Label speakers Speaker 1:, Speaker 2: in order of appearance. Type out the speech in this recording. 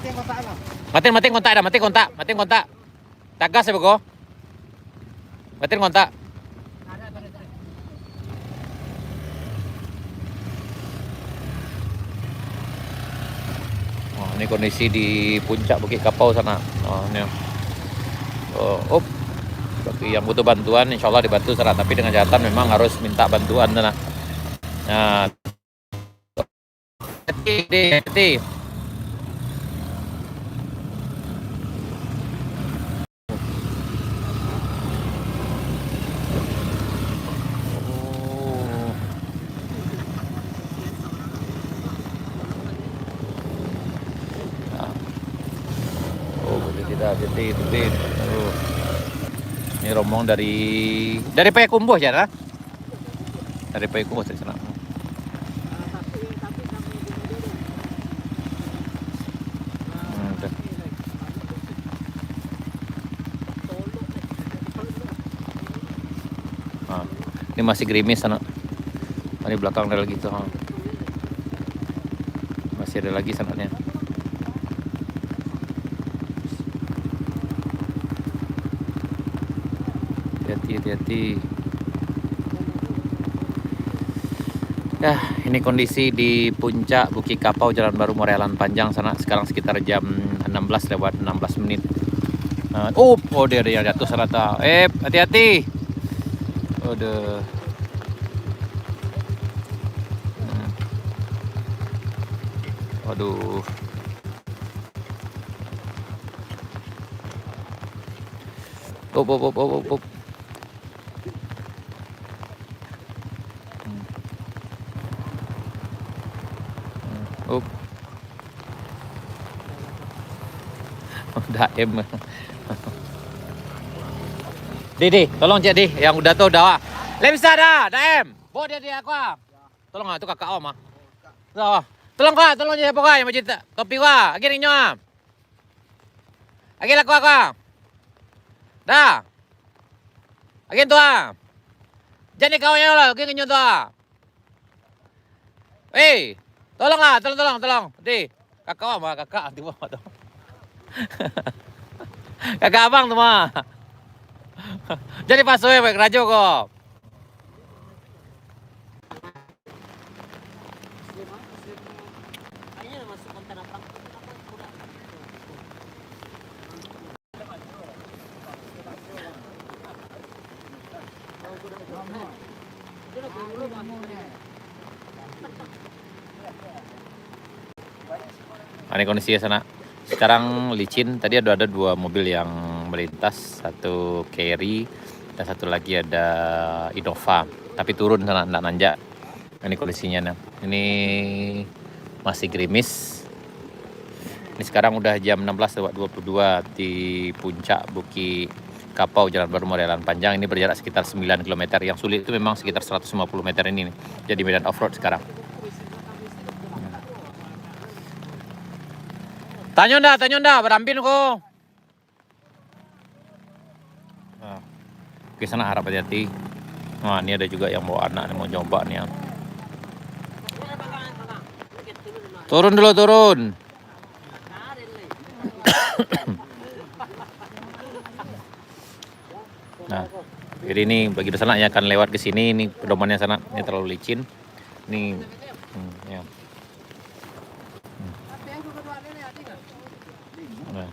Speaker 1: Matiin kontak dah, matiin kontak. Tagas ya bego. Matiin kontak. Oh, ini kondisi di puncak Bukit Kapau sana. Oh, ini. Oh, bagi yang butuh bantuan, insya Allah dibantu sana. Tapi dengan catatan memang harus minta bantuan sana. Nah, hati. Tidak, hati. Ini rombongan dari Payakumbuh ya, nah? Dari Payakumbuh dari sana. Ini masih gerimis sana. Di belakang ada lagi tuh. Masih ada lagi sananya. Hati-hati. Ya, ini kondisi di puncak Bukit Kapau Jalan Baru Morealan Panjang sana. Sekarang sekitar jam 16 lewat 16 menit. Dia jatuh sana. Hati-hati. Aduh. Waduh. Up. Daem. Di, tolong cek di, yang udah tuh udah. Lemsa dah, Daem. Bawa dia aku. Tolong itu kakak om ah. Tolong je pokoknya yang macam topi gua. Agi rinyo ah. Agi laku aku. Dah. Agi tu ah. Jadi kau yang lah, agi rinyo tu ah. Tolong. Di. Kakak om ah, kakak anti bawa tu. Kakak abang tu mah. Jadi pasue baik rajo kok. Ini kondisinya sana. Sekarang licin. Tadi ada dua mobil yang melintas, satu carry dan satu lagi ada Innova. Tapi turun sana, enggak nanjak. Ini kondisinya. Nah. Ini masih gerimis. Ini sekarang udah jam 16:22 di puncak Bukit Kapau Jalan Baru Morealan Panjang. Ini berjarak sekitar 9 km. Yang sulit itu memang sekitar 150 meter ini nih. Jadi medan off-road sekarang. Tanyo dah, berampin kok. Oke, sana harap hati-hati. Nah, ini ada juga yang bawa anak nih, mau coba nih. Turun dulu. Nah, jadi ini bagi sana yang akan lewat ke sini, ini pedomannya sana, ini terlalu licin. Ini ya. Nah.